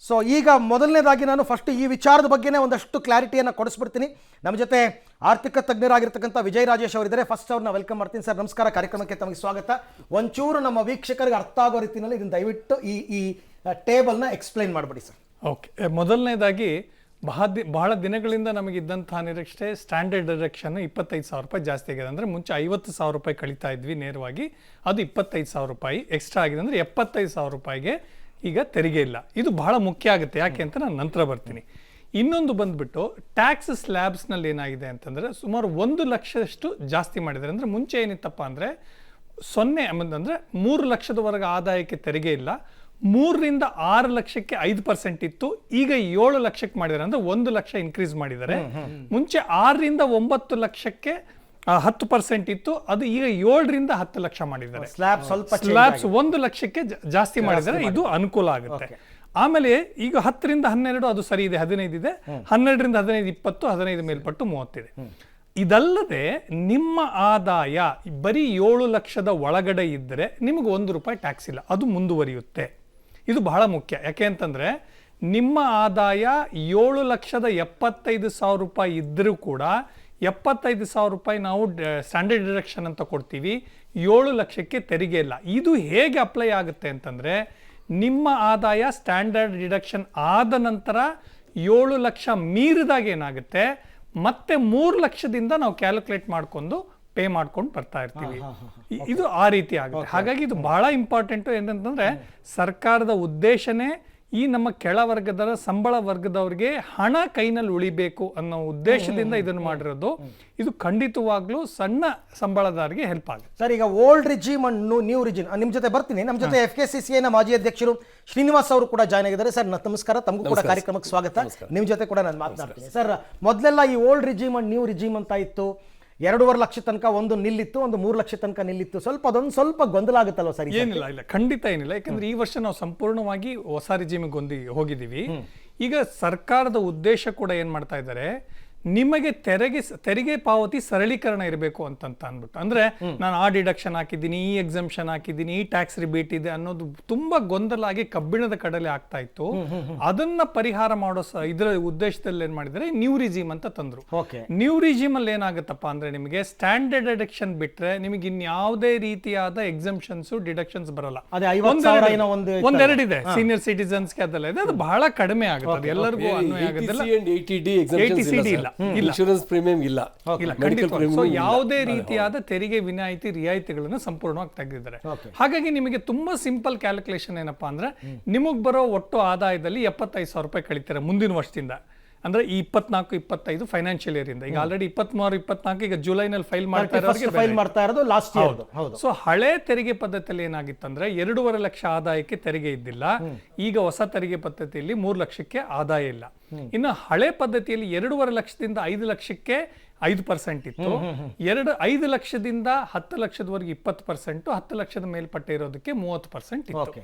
So ಈಗ ಮೊದಲನೇದಾಗಿ ನಾನು ಫಸ್ಟ್ ಈ ವಿಚಾರದ ಬಗ್ಗೆನೇ ಒಂದಷ್ಟು ಕ್ಲಾರಿಟಿಯನ್ನು ಕೊಡಿಸ್ಬಿಡ್ತೀನಿ. ನಮ್ಮ ಜೊತೆ ಆರ್ಥಿಕ ತಜ್ಞರಾಗಿರ್ತಕ್ಕಂಥ ವಿಜಯ್ ರಾಜೇಶ್ ಅವರಿದ್ದಾರೆ. ಫಸ್ಟ್ ಅವ್ರನ್ನ ವೆಲ್ಕಮ್ ಮಾಡ್ತೀನಿ. ಸರ್ ನಮಸ್ಕಾರ, ಕಾರ್ಯಕ್ರಮಕ್ಕೆ ತಮಗೆ ಸ್ವಾಗತ. ಒಂಚೂರು ನಮ್ಮ ವೀಕ್ಷಕರಿಗೆ ಅರ್ಥ ಆಗೋ ರೀತಿಯಲ್ಲಿ ಇದನ್ನು ದಯವಿಟ್ಟು ಈ ಟೇಬಲ್ನ ಎಕ್ಸ್ಪ್ಲೈನ್ ಮಾಡಿಬಿಡಿ ಸರ್. ಓಕೆ, ಮೊದಲನೇದಾಗಿ ಬಹಳ ದಿನಗಳಿಂದ ನಮಗಿದ್ದಂತಹ ನಿರೀಕ್ಷೆ ಸ್ಟ್ಯಾಂಡರ್ಡ್ ಡಿಡಕ್ಷನ್ 25,000 ರೂಪಾಯಿ ಜಾಸ್ತಿ ಆಗಿದೆ. ಅಂದರೆ ಮುಂಚೆ 50,000 ರೂಪಾಯಿ ಕಳೀತಾ ಇದ್ವಿ ನೇರವಾಗಿ, ಅದು 25,000 ರೂಪಾಯಿ ಎಕ್ಸ್ಟ್ರಾ ಆಗಿದೆ. ಅಂದರೆ 75,000 ರೂಪಾಯಿಗೆ ಈಗ ತೆರಿಗೆ ಇಲ್ಲ. ಇದು ಬಹಳ ಮುಖ್ಯ ಆಗುತ್ತೆ. ಯಾಕೆ ಅಂತ ನಾನು ನಂತರ ಬರ್ತೀನಿ. ಇನ್ನೊಂದು ಬಂದ್ಬಿಟ್ಟು ಟ್ಯಾಕ್ಸ್ ಸ್ಲ್ಯಾಬ್ಸ್ನಲ್ಲಿ ಏನಾಗಿದೆ ಅಂತಂದರೆ ಸುಮಾರು 1 ಲಕ್ಷದಷ್ಟು ಜಾಸ್ತಿ ಮಾಡಿದ್ದಾರೆ. ಅಂದರೆ ಮುಂಚೆ ಏನಿತ್ತಪ್ಪ ಅಂದರೆ 0 ಅಂದರೆ 3 ಲಕ್ಷದವರೆಗೆ ಆದಾಯಕ್ಕೆ ತೆರಿಗೆ ಇಲ್ಲ, 3 ರಿಂದ 6 ಲಕ್ಷಕ್ಕೆ 5% ಇತ್ತು, ಈಗ 7 ಲಕ್ಷಕ್ಕೆ ಮಾಡಿದ್ದಾರೆ. ಅಂದ್ರೆ 1 ಲಕ್ಷ ಇನ್ಕ್ರೀಸ್ ಮಾಡಿದ್ದಾರೆ. ಮುಂಚೆ 6 ರಿಂದ 9 ಲಕ್ಷಕ್ಕೆ 10% ಇತ್ತು, ಅದು ಈಗ 7 ರಿಂದ 10 ಲಕ್ಷ ಮಾಡಿದ್ದಾರೆ. ಸ್ಲ್ಯಾಬ್ಸ್ 1 ಲಕ್ಷಕ್ಕೆ ಜಾಸ್ತಿ ಮಾಡಿದ್ದಾರೆ. ಇದು ಅನುಕೂಲ ಆಗುತ್ತೆ. ಆಮೇಲೆ ಈಗ 10 ರಿಂದ 12 ಅದು ಸರಿ ಇದೆ, 15 ಇದೆ, 12 ರಿಂದ 15 20, 15 ಮೇಲ್ಪಟ್ಟು 30 ಇದೆ. ಇದಲ್ಲದೆ ನಿಮ್ಮ ಆದಾಯ ಬರೀ 7 ಲಕ್ಷದ ಒಳಗಡೆ ಇದ್ದರೆ ನಿಮಗೆ 1 ರೂಪಾಯಿ ಟ್ಯಾಕ್ಸ್ ಇಲ್ಲ, ಅದು ಮುಂದುವರಿಯುತ್ತೆ. ಇದು ಬಹಳ ಮುಖ್ಯ. ಯಾಕೆ ಅಂತಂದರೆ ನಿಮ್ಮ ಆದಾಯ 7,75,000 ರೂಪಾಯಿ ಇದ್ದರೂ ಕೂಡ 75,000 ರೂಪಾಯಿ ನಾವು ಸ್ಟ್ಯಾಂಡರ್ಡ್ ಡಿಡಕ್ಷನ್ ಅಂತ ಕೊಡ್ತೀವಿ, 7 ಲಕ್ಷಕ್ಕೆ ತೆರಿಗೆ ಇಲ್ಲ. ಇದು ಹೇಗೆ ಅಪ್ಲೈ ಆಗುತ್ತೆ ಅಂತಂದರೆ ನಿಮ್ಮ ಆದಾಯ ಸ್ಟ್ಯಾಂಡರ್ಡ್ ಡಿಡಕ್ಷನ್ ಆದ ನಂತರ 7 ಲಕ್ಷ ಮೀರಿದಾಗ ಏನಾಗುತ್ತೆ, ಮತ್ತೆ 3 ಲಕ್ಷದಿಂದ ನಾವು ಕ್ಯಾಲ್ಕುಲೇಟ್ ಮಾಡ್ಕೊಂಡು ಪೇ ಮಾಡ್ಕೊಂಡು ಬರ್ತಾ ಇರ್ತೀವಿ. ಇದು ಆ ರೀತಿ ಆಗುತ್ತೆ. ಹಾಗಾಗಿ ಇದು ಬಹಳ ಇಂಪಾರ್ಟೆಂಟು. ಏನಂತಂದ್ರೆ ಸರ್ಕಾರದ ಉದ್ದೇಶನೇ ಈ ನಮ್ಮ ಕೆಳವರ್ಗದ ಸಂಬಳ ವರ್ಗದವ್ರಿಗೆ ಹಣ ಕೈನಲ್ಲಿ ಉಳಿಬೇಕು ಅನ್ನೋ ಉದ್ದೇಶದಿಂದ ಇದನ್ನು ಮಾಡಿರೋದು. ಇದು ಖಂಡಿತವಾಗ್ಲೂ ಸಣ್ಣ ಸಂಬಳದಾರರಿಗೆ ಹೆಲ್ಪ್ ಆಗುತ್ತೆ. ಸರ್, ಈಗ old regime and new regime ನಿಮ್ಮ ಜೊತೆ ಬರ್ತೀನಿ. ನಮ್ಮ ಜೊತೆ FKCCI ಮಾಜಿ ಅಧ್ಯಕ್ಷರು ಶ್ರೀನಿವಾಸ್ ಅವರು ಕೂಡ ಜಾಯ್ನ್ ಆಗಿದ್ದಾರೆ. ಸರ್ ನಮಸ್ಕಾರ, ತಮಗೂ ಕೂಡ ಕಾರ್ಯಕ್ರಮಕ್ಕೆ ಸ್ವಾಗತ. ನಿಮ್ಮ ಜೊತೆ ಕೂಡ ನಾನು ಮಾತನಾಡ್ತೀನಿ. ಸರ್, ಮೊದಲೆಲ್ಲ ಈ old regime and new regime ಅಂತ ಇತ್ತು. 2.5 ಲಕ್ಷ ತನಕ ಒಂದು ನಿಲ್ಲಿತ್ತು, ಒಂದು 3 ಲಕ್ಷ ತನಕ ನಿಲ್ಲಿತ್ತು. ಅದೊಂದು ಸ್ವಲ್ಪ ಗೊಂದಲ ಆಗುತ್ತಲ್ವ ಸರ್? ಏನಿಲ್ಲ, ಇಲ್ಲ, ಖಂಡಿತ ಏನಿಲ್ಲ. ಯಾಕಂದ್ರೆ ಈ ವರ್ಷ ನಾವು ಸಂಪೂರ್ಣವಾಗಿ ಹೊಸ ರಿಜಿಮಿಗೆ ಹೋಗಿದ್ದೀವಿ. ಈಗ ಸರ್ಕಾರದ ಉದ್ದೇಶ ಕೂಡ ಏನ್ ಮಾಡ್ತಾ ಇದ್ದಾರೆ, ನಿಮಗೆ ತೆರಿಗೆ ಪಾವತಿ ಸರಳೀಕರಣ ಇರಬೇಕು ಅಂತ ಅಂದ್ಬಿಟ್ಟು. ಅಂದ್ರೆ ನಾನು ಆ ಡಿಡಕ್ಷನ್ ಹಾಕಿದ್ದೀನಿ, ಈ ಎಕ್ಸಂಪ್ಷನ್ ಹಾಕಿದ್ದೀನಿ, ಈ ಟ್ಯಾಕ್ಸ್ ರಿಬೇಟ್ ಇದೆ ಅನ್ನೋದು ತುಂಬಾ ಗೊಂದಲ ಆಗಿ ಕಬ್ಬಿಣದ ಕಡಲೆ ಆಗ್ತಾ ಇತ್ತು. ಅದನ್ನ ಪರಿಹಾರ ಮಾಡೋ ಇದರ ಉದ್ದೇಶದಲ್ಲಿ ಏನ್ ಮಾಡಿದ್ದಾರೆ, ನ್ಯೂ ರಿಜಿಮ್ ಅಂತ ತಂದ್ರು. ನ್ಯೂ ರಿಜಿಮ್ ಅಲ್ಲಿ ಏನಾಗುತ್ತಪ್ಪ ಅಂದ್ರೆ ನಿಮಗೆ ಸ್ಟ್ಯಾಂಡರ್ಡ್ ಡಿಡಕ್ಷನ್ ಬಿಟ್ರೆ ನಿಮಗೆ ಇನ್ಯಾವುದೇ ರೀತಿಯಾದ ಎಕ್ಸಂಪ್ಷನ್ಸ್ ಡಿಡಕ್ಷನ್ಸ್ ಬರಲ್ಲ. ಒಂದೆರಡಿದೆ, ಸೀನಿಯರ್ ಸಿಟಿಸನ್ಸ್ಗೆ ಅದೆಲ್ಲ ಇದೆ, ಅದು ಬಹಳ ಕಡಿಮೆ ಆಗುತ್ತೆ. ಅದು ಎಲ್ಲರಿಗೂ ಅನ್ವಯ ಆಗೋದಿಲ್ಲ. ATCD ಇಲ್ಲ, ಇನ್ಶೂರೆನ್ಸ್ ಪ್ರೀಮಿಯಂ ಇಲ್ಲ. ಸೊ ಯಾವುದೇ ರೀತಿಯಾದ ತೆರಿಗೆ ವಿನಾಯಿತಿ ರಿಯಾಯಿತಿಗಳನ್ನು ಸಂಪೂರ್ಣವಾಗಿ ತೆಗೆದಿದ್ದಾರೆ. ಹಾಗಾಗಿ ನಿಮಗೆ ತುಂಬಾ ಸಿಂಪಲ್ ಕ್ಯಾಲ್ಕುಲೇಷನ್ ಏನಪ್ಪಾ ಅಂದ್ರೆ ನಿಮಗ್ ಬರೋ ಒಟ್ಟು ಆದಾಯದಲ್ಲಿ 75,000 ರೂಪಾಯಿ ಕಳೀತಾರೆ ಮುಂದಿನ ವರ್ಷದಿಂದ. ಅಂದ್ರೆ ಈ 24-25 ಫೈನಾನ್ಷಿಯಲ್ ಇಯರ್ ಇಂದ. ಈಗ ಆಲ್ರೆಡಿ 23-24 ಈಗ ಜುಲೈನಲ್ಲಿ ಫೈಲ್ ಮಾಡ್ತಾ ಇರೋದು ಲಾಸ್ಟ್ ಇಯರ್. ಸೊ ಹಳೆ ತೆರಿಗೆ ಪದ್ಧತಿಯಲ್ಲಿ ಏನಾಗಿತ್ತಂದ್ರೆ 2.5 ಲಕ್ಷ ಆದಾಯಕ್ಕೆ ತೆರಿಗೆ ಇದ್ದಿಲ್ಲ. ಈಗ ಹೊಸ ತೆರಿಗೆ ಪದ್ಧತಿಯಲ್ಲಿ 3 ಲಕ್ಷಕ್ಕೆ ಆದಾಯ ಇಲ್ಲ. ಇನ್ನು ಹಳೆ ಪದ್ಧತಿಯಲ್ಲಿ 2.5 ಲಕ್ಷದಿಂದ 5 ಲಕ್ಷಕ್ಕೆ 5% ಇತ್ತು. 5 ಲಕ್ಷದಿಂದ 10 ಲಕ್ಷದವರೆಗೆ 20%, 10 ಲಕ್ಷದ ಮೇಲ್ಪಟ್ಟೆ ಇರೋದಕ್ಕೆ 30% ಇತ್ತು.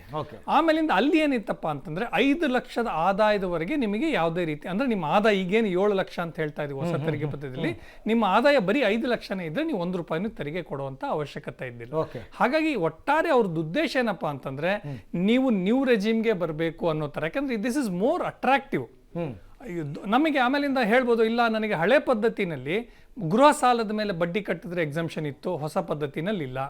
ಆಮೇಲಿಂದ ಅಲ್ಲಿ ಏನಿತ್ತಪ್ಪ ಅಂತಂದ್ರೆ 5 ಲಕ್ಷದ ಆದಾಯದವರೆಗೆ ನಿಮಗೆ ಯಾವುದೇ ರೀತಿ ಅಂದ್ರೆ ನಿಮ್ಮ ಆದಾಯ ಈಗೇನು 7 ಲಕ್ಷ ಅಂತ ಹೇಳ್ತಾ ಇದೀವಿ ಹೊಸ ತೆರಿಗೆ ಪದ್ಧತಿಯಲ್ಲಿ, ನಿಮ್ಮ ಆದಾಯ ಬರೀ 5 ಲಕ್ಷನೇ ಇದ್ರೆ ನೀವು 1 ರೂಪಾಯಿನೂ ತೆರಿಗೆ ಕೊಡುವಂತ ಅವಶ್ಯಕತೆ ಇದ್ದಿಲ್ಲ. ಹಾಗಾಗಿ ಒಟ್ಟಾರೆ ಅವ್ರದ್ದು ಉದ್ದೇಶ ಏನಪ್ಪಾ ಅಂತಂದ್ರೆ ನೀವು ನ್ಯೂ ರೆಜಿಮ್ಗೆ ಬರಬೇಕು ಅನ್ನೋ ತರ. ಯಾಕಂದ್ರೆ ದಿಸ್ ಇಸ್ ಮೋರ್ ಅಟ್ರಾಕ್ಟಿವ್. ನಮಗೆ ಆಮೇಲಿಂದ ಹೇಳ್ಬೋದು, ಇಲ್ಲ ನನಗೆ ಹಳೆ ಪದ್ಧತಿನಲ್ಲಿ ಗೃಹ ಸಾಲದ ಮೇಲೆ ಬಡ್ಡಿ ಕಟ್ಟಿದ್ರೆ ಎಕ್ಸಂಪ್ಷನ್ ಇತ್ತು, ಹೊಸ ಪದ್ಧತಿನಲ್ಲಿ ಇಲ್ಲ,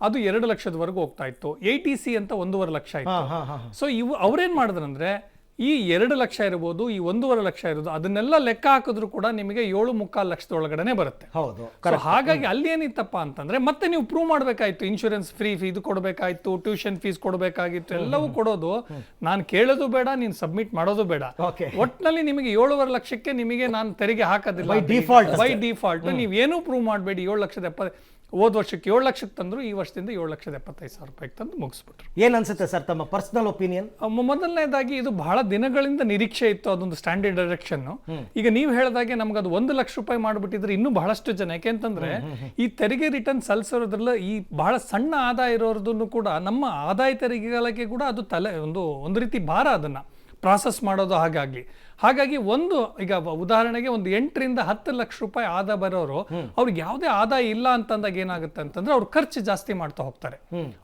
ಅದು 2 ಲಕ್ಷದವರೆಗೂ ಹೋಗ್ತಾ ಇತ್ತು. ATC ಅಂತ 1.5 ಲಕ್ಷ ಇತ್ತು. ಸೊ ಇವು ಅವ್ರೇನ್ ಮಾಡಿದ್ರಂದ್ರೆ ಈ 2 ಲಕ್ಷ ಇರಬಹುದು, ಈ 1.5 ಲಕ್ಷ ಇರೋದು, ಅದನ್ನೆಲ್ಲ ಲೆಕ್ಕ ಹಾಕಿದ್ರು ಕೂಡ ನಿಮಗೆ 7.25 ಲಕ್ಷದೊಳಗಡೆ ಬರುತ್ತೆ. ಹಾಗಾಗಿ ಅಲ್ಲಿ ಏನಿತ್ತಪ್ಪ ಅಂತಂದ್ರೆ ಮತ್ತೆ ನೀವು ಪ್ರೂವ್ ಮಾಡ್ಬೇಕಾಯ್ತು, ಇನ್ಶೂರೆನ್ಸ್ ಫ್ರೀ ಇದು ಕೊಡಬೇಕಾಯ್ತು, ಟ್ಯೂಷನ್ ಫೀಸ್ ಕೊಡಬೇಕಾಗಿತ್ತು, ಎಲ್ಲವೂ ಕೊಡೋದು. ನಾನು ಕೇಳೋದು ಬೇಡ, ನೀನು ಸಬ್ಮಿಟ್ ಮಾಡೋದು ಬೇಡ. ಒಟ್ಟಿನಲ್ಲಿ ನಿಮಗೆ 7.5 ಲಕ್ಷಕ್ಕೆ ನಿಮಗೆ ನಾನು ತೆರಿಗೆ ಹಾಕೋದಿಲ್ಲ ಬೈ ಡಿಫಾಲ್ಟ್. ನೀವೇನೂ ಪ್ರೂವ್ ಮಾಡಬೇಡಿ. 7,70,000 ಹೋದ ವರ್ಷಕ್ಕೆ 7 ಲಕ್ಷಕ್ಕೆ ತಂದ್ರು, ಈ ವರ್ಷದಿಂದ 7,75,000 ರೂಪಾಯಿಗೆ ತಂದು ಮುಗಿಸ್ಬಿಟ್ರು. ಏನ್ ಅನ್ಸುತ್ತೆ ಸರ್ ತಮ್ಮ ಪರ್ಸನಲ್ ಒಪಿನಿಯನ್? ಮೊದಲನೇದಾಗಿ ಇದು ಬಹಳ ದಿನಗಳಿಂದ ನಿರೀಕ್ಷೆ ಇತ್ತು, ಅದೊಂದು ಸ್ಟ್ಯಾಂಡರ್ಡ್ ಡಿಡಕ್ಷನ್. ಈಗ ನೀವು ಹೇಳಿದಾಗೆ ನಮ್ಗೆ ಅದು 1 ಲಕ್ಷ ರೂಪಾಯಿ ಮಾಡಿಬಿಟ್ಟಿದ್ರೆ ಇನ್ನೂ ಬಹಳಷ್ಟು ಜನ. ಯಾಕೆಂತಂದ್ರೆ ಈ ತೆರಿಗೆ ರಿಟರ್ನ್ ಸಲ್ಲಿಸೋದ್ರಲ್ಲ ಈ ಬಹಳ ಸಣ್ಣ ಆದಾಯ ಇರೋದನ್ನು ಕೂಡ ನಮ್ಮ ಆದಾಯ ತೆರಿಗೆಗಳಿಗೆ ಕೂಡ ಅದು ಒಂದು ರೀತಿ ಭಾರ. ಅದನ್ನ ಪ್ರಾಸೆಸ್ ಮಾಡೋದು ಹಾಗಾಗಿ ಒಂದು ಈಗ ಉದಾಹರಣೆಗೆ ಒಂದು 8 ರಿಂದ 10 ಲಕ್ಷ ರೂಪಾಯಿ ಆದಾಯ ಬರೋರು ಅವ್ರಿಗೆ ಯಾವುದೇ ಆದಾಯ ಇಲ್ಲ ಅಂತಂದಾಗ ಏನಾಗುತ್ತೆ ಅಂತಂದ್ರೆ ಅವ್ರು ಖರ್ಚು ಜಾಸ್ತಿ ಮಾಡ್ತಾ ಹೋಗ್ತಾರೆ.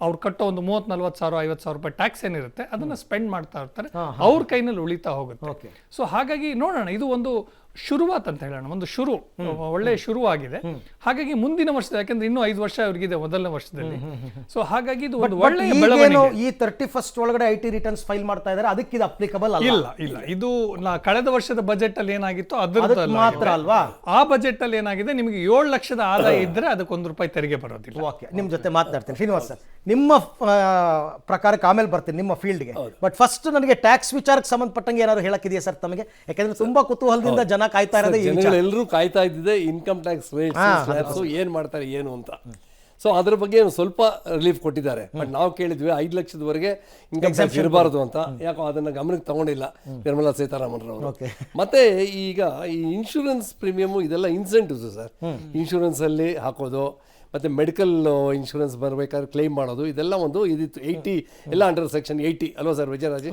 ಅವ್ರು ಕಟ್ಟೋ ಒಂದು 30-40 ಸಾವಿರ 50 ಸಾವಿರ ರೂಪಾಯಿ ಟ್ಯಾಕ್ಸ್ ಏನಿರುತ್ತೆ ಅದನ್ನ ಸ್ಪೆಂಡ್ ಮಾಡ್ತಾ ಇರ್ತಾರೆ, ಅವ್ರ ಕೈನಲ್ಲಿ ಉಳಿತಾ ಹೋಗುತ್ತೆ. ಸೊ ಹಾಗಾಗಿ ನೋಡೋಣ, ಇದು ಒಂದು ಶುರುವಾತ್ ಅಂತ ಹೇಳೋಣ, ಒಂದು ಒಳ್ಳೆ ಶುರು ಆಗಿದೆ. ಹಾಗಾಗಿ ಮುಂದಿನ ವರ್ಷದ, ಯಾಕಂದ್ರೆ ಇನ್ನೂ 5 ವರ್ಷ ಅವ್ರಿಗಿದೆ ಮೊದಲನೇ ವರ್ಷದಲ್ಲಿ. ಸೊ ಹಾಗಾಗಿ ಇದು ಒಂದು ಒಳ್ಳೆ ಬೆಳವಣಿಗೆ. ಈ 31st ಒಳಗಡೆ IT ರಿಟರ್ನ್ಸ್ ಫೈಲ್ ಮಾಡ್ತಾ ಇದ್ದಾರೆ, ಅದಕ್ಕೆ ಇದು ಅಪ್ಲಿಕಬಲ್ ಇಲ್ಲ. ಇದು ಕಳೆದ ವರ್ಷದ ಬಜೆಟ್ ಅಲ್ಲಿ ಏನಾಗಿತ್ತು ಅದ್ರ ಮಾತ್ರ ಅಲ್ವಾ? ಆ ಬಜೆಟ್ ಅಲ್ಲಿ ಏನಾಗಿದೆ, ನಿಮಗೆ 7 ಲಕ್ಷದ ಆದಾಯ ಇದ್ರೆ ಅದಕ್ಕೆ 1 ರೂಪಾಯಿ ತೆರಿಗೆ ಬರೋದಿಲ್ಲ. ಓಕೆ, ನಿಮ್ ಜೊತೆ ಮಾತನಾಡ್ತೀನಿ ಶ್ರೀನಿವಾಸ್ ಸರ್. ನಿಮ್ಮ ಪ್ರಕಾರಕ್ಕೆ ಆಮೇಲೆ ಬರ್ತೀನಿ ನಿಮ್ಮ ಫೀಲ್ಡ್ಗೆ. ಬಟ್ ಫಸ್ಟ್ ನನಗೆ ಟ್ಯಾಕ್ಸ್ ವಿಚಾರಕ್ಕೆ ಸಂಬಂಧಪಟ್ಟಂಗೆ ಏನಾದ್ರು ಹೇಳಕ್ಕಿದೆಯಾ ಸರ್ ತಮಗೆ? ಯಾಕಂದ್ರೆ ತುಂಬಾ ಕುತೂಹಲದಿಂದ ಜನ ಕಾಯ್ತಾ ಇರೋದೇ ಈ ವಿಚಾರ. ಎಲ್ಲರೂ ಕಾಯ್ತಾ ಇದ್ದಿದೆ ಇನ್ಕಮ್ ಟ್ಯಾಕ್ಸ್ ರೇಟ್ಸ್ ಏನ್ ಮಾಡ್ತಾರೆ ಏನು ಅಂತ. ಸೊ ಅದ್ರ ಬಗ್ಗೆ ಸ್ವಲ್ಪ ರಿಲೀಫ್ ಕೊಟ್ಟಿದ್ದಾರೆ. ಬಟ್ ನಾವು ಕೇಳಿದ್ವಿ 5 ಲಕ್ಷದವರೆಗೆ ಇನ್ಕಮ್ ಟ್ಯಾಕ್ಸ್ ಇರಬಾರ್ದು ಅಂತ. ಯಾಕೋ ಅದನ್ನ ಗಮನಕ್ಕೆ ತಗೊಂಡಿಲ್ಲ ನಿರ್ಮಲಾ ಸೀತಾರಾಮನ್ ಅವರು. ಮತ್ತೆ ಈಗ ಈ ಇನ್ಶೂರೆನ್ಸ್ ಪ್ರೀಮಿಯಮ್ ಇದೆಲ್ಲ ಇನ್ಸೆಂಟಿವ್ಸ್ ಸರ್. ಇನ್ಶೂರೆನ್ಸ್ ಅಲ್ಲಿ ಹಾಕೋದು, ಮತ್ತೆ ಮೆಡಿಕಲ್ ಇನ್ಶೂರೆನ್ಸ್ ಬರ್ಬೇಕಾದ್ರೆ ಕ್ಲೈಮ್ ಮಾಡೋದು, ಇದೆಲ್ಲ ಒಂದು ಇದಿತ್ತು. 80 ಎಲ್ಲ ಅಂಡರ್ ಸೆಕ್ಷನ್ 80 ಅಲ್ವಾ sir Vijayraj?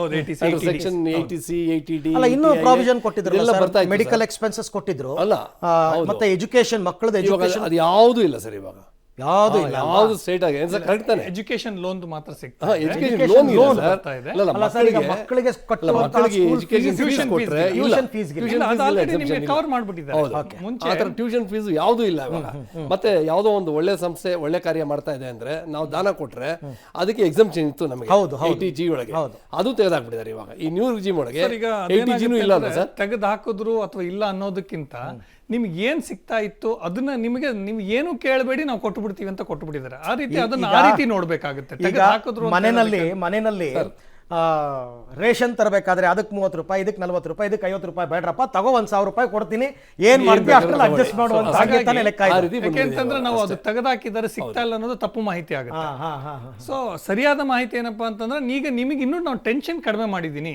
Under section 80C 80D ಇನ್ನೂ ಪ್ರಾವಿಷನ್ ಕೊಟ್ಟಿದ್ರು, ಎಲ್ಲ ಬರ್ತಾ ಇತ್ತು. ಮೆಡಿಕಲ್ ಎಕ್ಸ್ಪೆನ್ಸಸ್ ಕೊಟ್ಟಿದ್ರು ಅಲ್ಲ, ಮತ್ತೆ ಎಜುಕೇಶನ್, ಮಕ್ಕಳದ ಎಜುಕೇಶನ್ ಅದು ಯಾವುದು ಇಲ್ಲ ಸರ್ ಇವಾಗ. ಯಾವುದು ಇಲ್ಲ, ಯಾವುದು ಸ್ಟೇಟ್ ಆಗಿ ಕರೆಕ್ಟ್ ತಾನೆ? ಎಜುಕೇಶನ್ ಲೋನ್ ಮಾತ್ರ ಸಿಗ್ತದೆ. ಎಜುಕೇಶನ್ ಲೋನ್ ಲೋನ್ ಮಕ್ಕಳಿಗೆ ಎಜುಕೇಶನ್ ಕೊಟ್ರೆ ಕವರ್ ಮಾಡ್ಬಿಟ್ಟಿದ್ದಾರೆ ಮುಂಚೆ. ಆತರ ಟ್ಯೂಷನ್ ಫೀಸ್ ಯಾವುದು ಇಲ್ಲ ಇವಾಗ. ಮತ್ತೆ ಯಾವುದೋ ಒಂದು ಒಳ್ಳೆ ಸಂಸ್ಥೆ ಒಳ್ಳೆ ಕಾರ್ಯ ಮಾಡ್ತಾ ಇದೆ ಅಂದ್ರೆ ನಾವು ದಾನ ಕೊಟ್ರೆ ಅದಕ್ಕೆ ಎಕ್ಸಂಪ್ಷನ್ ಇತ್ತು ನಮಗೆ 80G ಒಳಗೆ, ಅದು ತೆಗೆದಾಕ್ಬಿಟ್ಟಿದ್ದಾರೆ ಇವಾಗ. ಈ ನ್ಯೂ ರಿಜಿಮ್ ಒಳಗೆ 80G ಇಲ್ಲ ಅಲ್ಲ ಸರ್? ತೆಗೆದು ಹಾಕಿದ್ರು ಅಥವಾ ಇಲ್ಲ ಅನ್ನೋದಕ್ಕಿಂತ ನಿಮ್ಗೆ ಏನ್ ಸಿಗ್ತಾ ಇತ್ತು ಅದನ್ನ ನೀವು ಏನು ಕೇಳಬೇಡಿ, ನಾವು ಕೊಟ್ಟುಬಿಡ್ತೀವಿ ಅಂತ ಕೊಟ್ಟುಬಿಟ್ಟಿದ್ದಾರೆ. ಆ ರೀತಿ ಅದನ್ನ ಆ ರೀತಿ ನೋಡ್ಬೇಕಾಗುತ್ತೆ. ಮನೆಯಲ್ಲಿ ರೇಷನ್ ತರಬೇಕಾದ್ರೆ ಅದಕ್ಕೆ 30 ರೂಪಾಯಿ, ಇದಕ್ಕೆ 40 ರೂಪಾಯಿ, ಇದಕ್ಕೆ 50 ರೂಪಾಯಿ ಬೇಡ್ರಪ್ಪ, ತಗೋ 1,000 ರೂಪಾಯಿ ಕೊಡ್ತೀನಿ, ಏನ್ ಮಾಡ್ತೀವಿ ಅಷ್ಟರಲ್ಲಿ ಅಡ್ಜಸ್ಟ್ ಮಾಡುವಂತ ಲೆಕ್ಕ. ಯಾಕೆಂತಂದ್ರೆ ನಾವು ಅದು ತೆಗೆದಾಕಿದ್ದಾರೆ ಸಿಗ್ತಾ ಇಲ್ಲ ಅನ್ನೋದು ತಪ್ಪು ಮಾಹಿತಿ ಆಗುತ್ತೆ. ಸೊ ಸರಿಯಾದ ಮಾಹಿತಿ ಏನಪ್ಪಾ ಅಂತಂದ್ರೆ, ಈಗ ನಿಮಗೆ ಇನ್ನೂ ನಾವು ಟೆನ್ಷನ್ ಕಡಿಮೆ ಮಾಡಿದೀನಿ.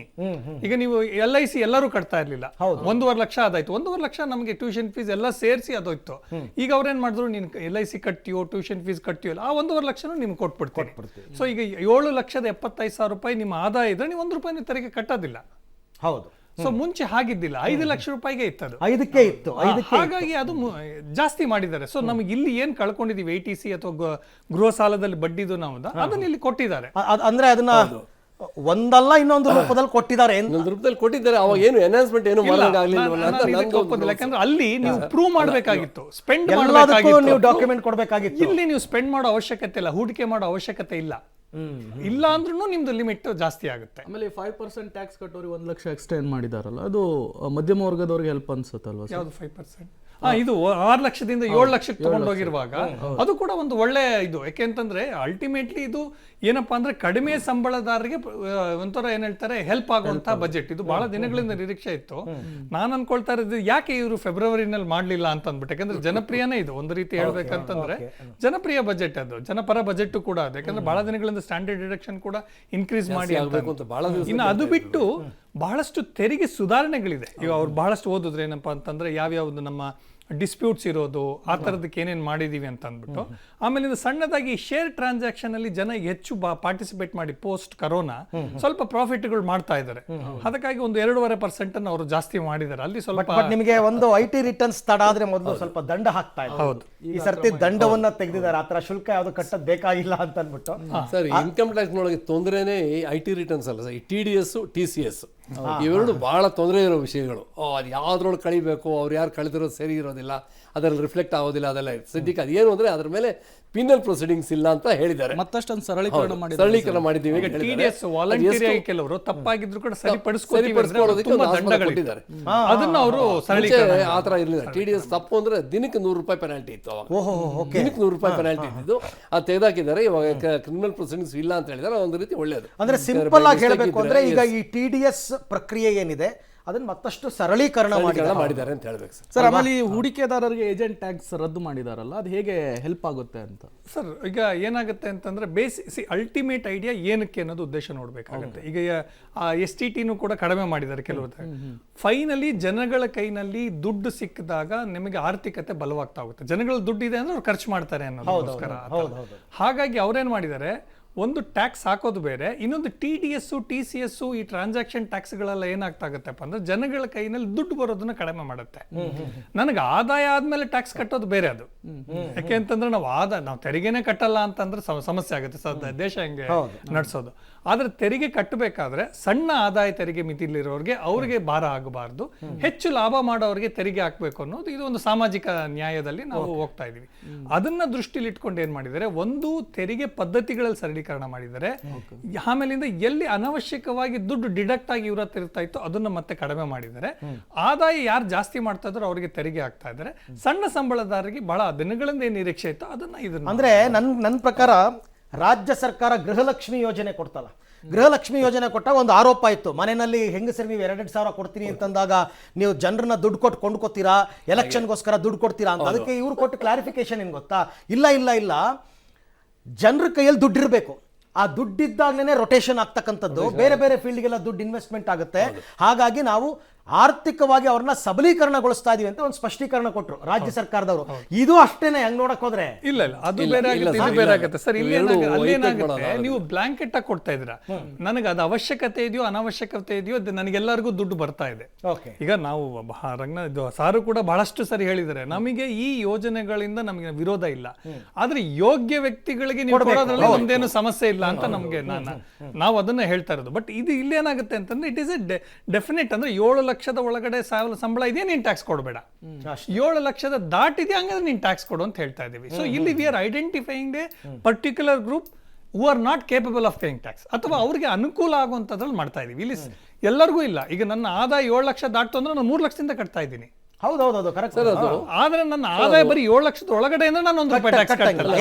ಈಗ ನೀವು LIC ಎಲ್ಲರೂ ಕಟ್ತಾ ಇರ್ಲಿಲ್ಲ, 1.5 ಲಕ್ಷ ಆದಾಯ್ತು. 1.5 ಲಕ್ಷ ನಮಗೆ ಟ್ಯೂಷನ್ ಫೀಸ್ ಎಲ್ಲ ಸೇರಿಸಿ ಅದೋಯ್ತು. ಈಗ ಅವ್ರೇನ್ ಮಾಡಿದ್ರು, ನೀನ್ LIC ಕಟ್ತೀಯೋ ಟ್ಯೂಷನ್ ಫೀಸ್ ಕಟ್ತೀಯೋ ಆ 1.5 ಲಕ್ಷನೂ ನಿಮ್ಗೆ ಕೊಟ್ಬಿಡ್ತೀನಿ. ಸೊ ಈಗ 7,75,000 ರೂಪಾಯಿ ನಿಮ್ಮ ಆದಾಯ ಇದ್ರೆ ನೀವು 1 ರೂಪಾಯಿ ತೆರಿಗೆ ಕಟ್ಟೋದಿಲ್ಲ. ಹೌದು. ಸೊ ಮುಂಚೆ ಹಾಗಿದ್ದಿಲ್ಲ, 5 ಲಕ್ಷ ರೂಪಾಯಿಗೆ ಇತ್ತು. ಹಾಗಾಗಿ ಅದು ಜಾಸ್ತಿ ಮಾಡಿದ್ದಾರೆ. ಸೊ ನಮಗೆ ಇಲ್ಲಿ ಏನ್ ಕಳ್ಕೊಂಡಿದೀವಿ 80C ಅಥವಾ ಗೃಹ ಸಾಲದಲ್ಲಿ ಬಡ್ಡಿದು ನಾವು ಅದನ್ನ ಇಲ್ಲಿ ಕೊಟ್ಟಿದ್ದಾರೆ. ಅಂದ್ರೆ ಅದನ್ನ ಒಂದಲ್ಲ ಇನ್ನೊಂದು ರೂಪದಲ್ಲಿ ಕೊಟ್ಟಿದ್ದಾರೆ, ಇನ್ನೊಂದು ರೂಪದಲ್ಲಿ ಕೊಟ್ಟಿದ್ದಾರೆ. ಅವಾಗ ಏನು ಎನ್ಹಾನ್ಸ್ಮೆಂಟ್ ಏನು ಮಾಡೋಕ್ಕಾಗಲಿಲ್ಲ. ಯಾಕಂದ್ರೆ ಅಲ್ಲಿ ನೀವು ಪ್ರೂವ್ ಮಾಡಬೇಕಾಗಿತ್ತು, ಸ್ಪೆಂಡ್ ನೀವು ಡಾಕ್ಯುಮೆಂಟ್ ಕೊಡಬೇಕಾಗಿತ್ತು. ಇಲ್ಲಿ ನೀವು ಸ್ಪೆಂಡ್ ಮಾಡೋ ಅವಶ್ಯಕತೆ ಇಲ್ಲ, ಹೂಡಿಕೆ ಮಾಡೋ ಅವಶ್ಯಕತೆ ಇಲ್ಲ. ಇಲ್ಲ ಅಂದ್ರೂ ನಿಮ್ದು ಲಿಮಿಟ್ ಜಾಸ್ತಿ ಆಗುತ್ತೆ. ಆಮೇಲೆ 5% ಟ್ಯಾಕ್ಸ್ ಕಟ್ಟೋರಿಗೆ 1 ಲಕ್ಷ ಎಕ್ಸ್ಟೆಂಡ್ ಮಾಡಿದಾರಲ್ಲ, ಅದು ಮಧ್ಯಮ ವರ್ಗದವ್ರಿಗೆ ಹೆಲ್ಪ್ ಅನ್ಸುತ್ತಲ್ವಾ? ಯಾವ್ದು 5%? ಇದು 6 ಲಕ್ಷದಿಂದ 7 ಲಕ್ಷಕ್ಕೆ ತಗೊಂಡೋಗಿರುವಾಗ ಅದು ಕೂಡ ಒಂದು ಒಳ್ಳೆ ಇದು. ಯಾಕೆಂತಂದ್ರೆ ಅಲ್ಟಿಮೇಟ್ಲಿ ಇದು ಏನಪ್ಪಾ ಅಂದ್ರೆ ಕಡಿಮೆ ಸಂಬಳದಾರರಿಗೆ ಒಂಥರ ಏನ್ ಹೇಳ್ತಾರೆ ಹೆಲ್ಪ್ ಆಗುವಂತ ಬಜೆಟ್. ಇದು ಬಹಳ ದಿನಗಳಿಂದ ನಿರೀಕ್ಷೆ ಇತ್ತು. ನಾನು ಅನ್ಕೊಳ್ತಾ ಇರೋದು ಯಾಕೆ ಇವರು ಫೆಬ್ರವರಿನಲ್ಲಿ ಮಾಡ್ಲಿಲ್ಲ ಅಂತ ಅಂದ್ಬಿಟ್ಟು. ಯಾಕಂದ್ರೆ ಜನಪ್ರಿಯನೇ ಇದು ಒಂದು ರೀತಿ ಹೇಳ್ಬೇಕಂತಂದ್ರೆ, ಜನಪ್ರಿಯ ಬಜೆಟ್, ಅದು ಜನಪರ ಬಜೆಟ್ ಕೂಡ ಅದು. ಯಾಕಂದ್ರೆ ಬಹಳ ದಿನಗಳಿಂದ ಸ್ಟ್ಯಾಂಡರ್ಡ್ ಡಿಡಕ್ಷನ್ ಕೂಡ ಇನ್ಕ್ರೀಸ್ ಮಾಡಿ ಆಗ್ಬೇಕು ಅಂತ ಬಹಳ. ಇನ್ನು ಅದು ಬಿಟ್ಟು ಬಹಳಷ್ಟು ತೆರಿಗೆ ಸುಧಾರಣೆಗಳಿದೆ. ಈಗ ಅವ್ರು ಬಹಳಷ್ಟು ಓದಿದ್ರೆ ಏನಪ್ಪಾ ಅಂತಂದ್ರೆ ಯಾವ್ಯಾವ್ದು ನಮ್ಮ ಡಿಸ್ಪ್ಯೂಟ್ಸ್ ಇರೋದು, ಆ ಥರದಕ್ಕೆ ಏನೇನು ಮಾಡಿದೀವಿ ಅಂತ ಅಂದ್ಬಿಟ್ಟು. ಆಮೇಲೆ ಇದು ಸಣ್ಣದಾಗಿ ಶೇರ್ ಟ್ರಾನ್ಸಾಕ್ಷನ್ ಅಲ್ಲಿ ಜನ ಹೆಚ್ಚು ಪಾರ್ಟಿಸಿಪೇಟ್ ಮಾಡಿ ಪೋಸ್ಟ್ ಕರೋನಾ ಸ್ವಲ್ಪ ಪ್ರಾಫಿಟ್ಗಳು ಮಾಡ್ತಾ ಇದ್ದಾರೆ. ಅದಕ್ಕಾಗಿ ಒಂದು 2.5% ಅವರು ಜಾಸ್ತಿ ಮಾಡಿದ್ದಾರೆ. ಅಲ್ಲಿ ಸ್ವಲ್ಪ ನಿಮಗೆ ಒಂದು IT ರಿಟರ್ನ್ಸ್ ತಡ ಆದ್ರೆ ಮೊದಲು ಸ್ವಲ್ಪ ದಂಡ ಹಾಕ್ತಾ ಇದ್ದಾರೆ. ಹೌದು, ಈ ಸರ್ತಿ ದಂಡವನ್ನ ತೆಗೆದಿದ್ದಾರೆ. ಆತರ ಶುಲ್ಕ ಯಾವ್ದು ಕಟ್ಟದ್ ಬೇಕಾಗಿಲ್ಲ ಅಂತ ಅನ್ಬಿಟ್ಟು. ಸರ್, ಇನ್ಕಮ್ ಟ್ಯಾಕ್ಸ್ ನೊಳಗೆ ತೊಂದರೆನೇ IT ರಿಟರ್ನ್ಸ್ ಅಲ್ಲ ಸರ್, ಈ TDS TCS ಇವೆರಡು ಬಹಳ ತೊಂದರೆ ಇರೋ ವಿಷಯಗಳು. ಅದು ಯಾವ್ದ್ರೊಳಗೆ ಕಳಿಬೇಕು, ಅವ್ರು ಯಾರು ಕಳೆದಿರೋದು ಸರಿ ಇರೋದಿಲ್ಲ, ಅದರಲ್ಲಿ ರಿಫ್ಲೆಕ್ಟ್ ಆಗೋದಿಲ್ಲ. ಅದೆಲ್ಲ ಸದ್ಯಕ್ಕೆ ಅದೇನು ಅಂದ್ರೆ ಅದ್ರ ಮೇಲೆ ಪಿನಲ್ ಪ್ರೊಸೀಡಿಂಗ್ಸ್ ಇಲ್ಲ ಅಂತ ಹೇಳಿದ್ದಾರೆ. ಮತ್ತಷ್ಟೊಂದು ಸರಳೀಕರಣ ಮಾಡಿದ್ದೀವಿ. TDS ವಾಲಂಟರಿ ಕೆಲವರು ತಪ್ಪಾಗಿದ್ರು ಕೂಡ ಸರಿಪಡಿಸಿಕೊಟ್ಟಿದ್ದಾರೆ. ಅದನ್ನ ಅವರು ಆ ತರ ಇರಲಿಲ್ಲ. TDS ತಪ್ಪು ಅಂದ್ರೆ ದಿನಕ್ಕೆ 100 ರೂಪಾಯಿ ಪೆನಾಲ್ಟಿ ಇತ್ತು. ದಿನಕ್ಕೆ 100 ರೂಪಾಯಿ ಪೆನಾಲ್ಟಿ ಇದ್ದು ಅದು ತೆಗೆದಾಕಿದ್ದಾರೆ. ಇವಾಗ ಕ್ರಿಮಿನಲ್ ಪ್ರೊಸೀಡಿಂಗ್ಸ್ ಇಲ್ಲ ಅಂತ ಹೇಳಿದ್ದಾರೆ. ಒಂದು ರೀತಿ ಒಳ್ಳೇದು. ಅಂದ್ರೆ ಸಿಂಪಲ್ ಆಗಿ ಹೇಳಬೇಕು ಅಂದ್ರೆ ಈಗ ಈ TDS ಪ್ರಕ್ರಿಯೆ ಏನಿದೆ ಅದನ್ನ ಮತ್ತಷ್ಟು ಸರಳೀಕರಣ ಮಾಡಿದ್ದಾರೆ ಅಂತ ಹೇಳ್ಬೇಕು ಸರ್. ಆಮೇಲೆ ಹೂಡಿಕೆದಾರರಿಗೆ ಏಜೆಂಟ್ ಟ್ಯಾಕ್ಸ್ ರದ್ದು ಮಾಡಿದಾರಲ್ಲ, ಅದು ಹೇಗೆ ಹೆಲ್ಪ್ ಆಗುತ್ತೆ ಅಂತ ಸರ್? ಈಗ ಏನಾಗುತ್ತೆ ಅಂತಂದ್ರೆ ಅಲ್ಟಿಮೇಟ್ ಐಡಿಯಾ ಏನಕ್ಕೆ ಅನ್ನೋದು ಉದ್ದೇಶ ನೋಡ್ಬೇಕಾಗುತ್ತೆ. ಈಗ STTನೂ ಕೂಡ ಕಡಿಮೆ ಮಾಡಿದ್ದಾರೆ ಕೆಲವರು. ಫೈನಲಿ ಜನಗಳ ಕೈನಲ್ಲಿ ದುಡ್ಡು ಸಿಕ್ಕಿದಾಗ ನಿಮಗೆ ಆರ್ಥಿಕತೆ ಬಲವಾಗ್ತಾ ಹೋಗುತ್ತೆ. ಜನಗಳ ದುಡ್ಡು ಇದೆ ಅಂದ್ರೆ ಅವ್ರು ಖರ್ಚು ಮಾಡ್ತಾರೆ ಅನ್ನೋದಕ್ಕೋಸ್ಕರ. ಹಾಗಾಗಿ ಅವ್ರೇನ್ ಮಾಡಿದ್ದಾರೆ, ಒಂದು ಟ್ಯಾಕ್ಸ್ ಹಾಕೋದು ಬೇರೆ, ಇನ್ನೊಂದು TDS TCS ಈ ಟ್ರಾನ್ಸಾಕ್ಷನ್ ಟ್ಯಾಕ್ಸ್ಗಳೆಲ್ಲ ಏನಾಗ್ತಾಗತ್ತಪ್ಪ ಅಂದ್ರೆ ಜನಗಳ ಕೈನಲ್ಲಿ ದುಡ್ಡು ಬರೋದನ್ನ ಕಡಿಮೆ ಮಾಡುತ್ತೆ. ನನಗೆ ಆದಾಯ ಆದ್ಮೇಲೆ ಟ್ಯಾಕ್ಸ್ ಕಟ್ಟೋದು ಬೇರೆ ಅದು. ಯಾಕೆ ಅಂತಂದ್ರೆ ನಾವು ತೆರಿಗೆನೆ ಕಟ್ಟಲ್ಲ ಅಂತಂದ್ರೆ ಸಮಸ್ಯೆ ಆಗುತ್ತೆ ದೇಶ ಹೆಂಗೆ ನಡೆಸೋದು. ಆದ್ರೆ ತೆರಿಗೆ ಕಟ್ಟಬೇಕಾದ್ರೆ ಸಣ್ಣ ಆದಾಯ ತೆರಿಗೆ ಮಿತಿಲಿರೋರಿಗೆ ಅವ್ರಿಗೆ ಭಾರ ಆಗಬಾರ್ದು, ಹೆಚ್ಚು ಲಾಭ ಮಾಡೋರಿಗೆ ತೆರಿಗೆ ಹಾಕ್ಬೇಕು ಅನ್ನೋದು ಇದು ಒಂದು ಸಾಮಾಜಿಕ ನ್ಯಾಯದಲ್ಲಿ ನಾವು ಹೋಗ್ತಾ ಇದೀವಿ. ಅದನ್ನ ದೃಷ್ಟಿಲಿ ಇಟ್ಕೊಂಡು ಏನ್ ಮಾಡಿದ್ದಾರೆ, ಒಂದು ತೆರಿಗೆ ಪದ್ಧತಿಗಳಲ್ಲಿ ಸರಳೀಕರಣ ಮಾಡಿದ್ದಾರೆ. ಆಮೇಲಿಂದ ಎಲ್ಲಿ ಅನವಶ್ಯಕವಾಗಿ ದುಡ್ಡು ಡಿಡಕ್ಟ್ ಆಗಿ ಇವ್ರ ಹತ್ರ ಇರ್ತಾ ಇತ್ತು ಅದನ್ನ ಮತ್ತೆ ಕಡಿಮೆ ಮಾಡಿದ್ದಾರೆ. ಆದಾಯ ಯಾರು ಜಾಸ್ತಿ ಮಾಡ್ತಾ ಇದ್ರು ಅವರಿಗೆ ತೆರಿಗೆ ಹಾಕ್ತಾ ಇದ್ದಾರೆ. ಸಣ್ಣ ಸಂಬಳದಾರರಿಗೆ ಬಹಳ ದಿನಗಳಿಂದ ಏನ್ ನಿರೀಕ್ಷೆ ಇತ್ತು ಅದನ್ನ ಇದನ್ನ ಅಂದ್ರೆ ನನ್ನ ಪ್ರಕಾರ ರಾಜ್ಯ ಸರ್ಕಾರ ಗೃಹಲಕ್ಷ್ಮಿ ಯೋಜನೆ ಕೊಡ್ತಲ್ಲ, ಗೃಹಲಕ್ಷ್ಮಿ ಯೋಜನೆ ಕೊಟ್ಟಾಗ ಒಂದು ಆರೋಪ ಇತ್ತು, ಮನೆಯಲ್ಲಿ ಹೆಂಗಸರು ನೀವು 2,000 ಕೊಡ್ತೀನಿ ಅಂತಂದಾಗ ನೀವು ಜನರನ್ನ ದುಡ್ಡು ಕೊಟ್ಟು ಕೊಂಡ್ಕೋತೀರಾ, ಎಲೆಕ್ಷನ್ಗೋಸ್ಕರ ದುಡ್ಡು ಕೊಡ್ತೀರಾ ಅಂತ. ಅದಕ್ಕೆ ಇವ್ರು ಕೊಟ್ಟು ಕ್ಲಾರಿಫಿಕೇಶನ್ ಏನು ಗೊತ್ತಾ, ಇಲ್ಲ ಜನರ ಕೈಯಲ್ಲಿ ದುಡ್ಡು ಇರಬೇಕು, ಆ ದುಡ್ಡಿದ್ದಾಗ್ಲೇ ರೊಟೇಷನ್ ಆಗ್ತಕ್ಕಂಥದ್ದು, ಬೇರೆ ಬೇರೆ ಫೀಲ್ಡ್ಗೆಲ್ಲ ದುಡ್ಡು ಇನ್ವೆಸ್ಟ್ಮೆಂಟ್ ಆಗುತ್ತೆ. ಹಾಗಾಗಿ ನಾವು ಆರ್ಥಿಕವಾಗಿ ಅವ್ರನ್ನ ಸಬಲೀಕರಣಗೊಳಿಸ್ತಾ ಇದೀವಿ ಅಂತ ಒಂದು ಸ್ಪಷ್ಟೀಕರಣ ಕೊಟ್ಟರು ರಾಜ್ಯ ಸರ್ಕಾರದವರು. ಇದು ಅಷ್ಟೇನೆ ಹೆಂಗ್ ನೋಡಕ್ ಹೋದ್ರೆ ಇಲ್ಲ ಅದು ಬೇರೆ ಆಗುತ್ತೆ, ಇದು ಬೇರೆ ಆಗುತ್ತೆ ಸರ್. ಇಲ್ಲಿ ಅಲ್ಲೇನಾಗುತ್ತೆ, ನೀವು ಬ್ಲಾಂಕೆಟ್ ಆಗಿ ಕೊಡ್ತಾ ಇದ್ದೀರಾ, ನನಗೆ ಅದು ಅವಶ್ಯಕತೆ ಇದೆಯೋ ಅನವಶ್ಯಕತೆ ಇದೆಯೋ ನನಗೆಲ್ಲರಿಗೂ ದುಡ್ಡು ಬರ್ತಾ ಇದೆ. ಈಗ ನಾವು ಸಾರು ಕೂಡ ಬಹಳಷ್ಟು ಸರಿ ಹೇಳಿದ್ದಾರೆ, ನಮಗೆ ಈ ಯೋಜನೆಗಳಿಂದ ನಮಗೆ ವಿರೋಧ ಇಲ್ಲ, ಆದ್ರೆ ಯೋಗ್ಯ ವ್ಯಕ್ತಿಗಳಿಗೆ ನೀವು ಕೊಡೋದ್ರಲ್ಲಿ ನಮ್ದೇನು ಸಮಸ್ಯೆ ಇಲ್ಲ ಅಂತ ನಮ್ಗೆ ನಾವು ಅದನ್ನ ಹೇಳ್ತಾ ಇರೋದು. ಬಟ್ ಇದು ಇಲ್ಲೇನಾಗುತ್ತೆ ಅಂತಂದ್ರೆ ಇಟ್ ಇಸ್ ಎ ಡೆಫಿನೆಟ್, ಅಂದ್ರೆ 7 ಲಕ್ಷದ ಒಳಗಡೆ ಸಂಬಳ ಇದೆಯಾ ನೀನ್ ಟ್ಯಾಕ್ಸ್ ಕೊಡಬೇಡ, 7 ಲಕ್ಷದ ದಾಟಿದೆ ಹಂಗಂದ್ರೆ ನೀನ್ ಟ್ಯಾಕ್ಸ್ ಕೊಡು ಅಂತ ಹೇಳ್ತಾ ಇದೀವಿ. ಸೊ ಇಲ್ಲಿ we are identifying A particular group who are not capable of paying tax, ಅಥವಾ ಅವ್ರಿಗೆ ಅನುಕೂಲ ಆಗುವಂತದ್ರಲ್ಲಿ ಮಾಡ್ತಾ ಇದೀವಿ. ಇಲ್ಲಿ ಎಲ್ಲರಿಗೂ ಇಲ್ಲ. ಈಗ ನನ್ನ ಆದಾಯ 7 ಲಕ್ಷ ದಾಟ್ತು ಅಂದ್ರೆ ನಾನು 3 ಲಕ್ಷದಿಂದ ಕಟ್ತಾ ಇದ್ದೀನಿ. ಹೌದೌದು ಕರೆಕ್ಟ್. ಆದ್ರೆ ನನ್ನ ಆದಾಯ ಬರೀ 7 ಲಕ್ಷದ ಒಳಗಡೆ ಅಂದ್ರೆ ನಾನು 1 ರೂಪಾಯಿ ಟ್ಯಾಕ್ಸ್ ಕಟ್ಟಲ್ಲ.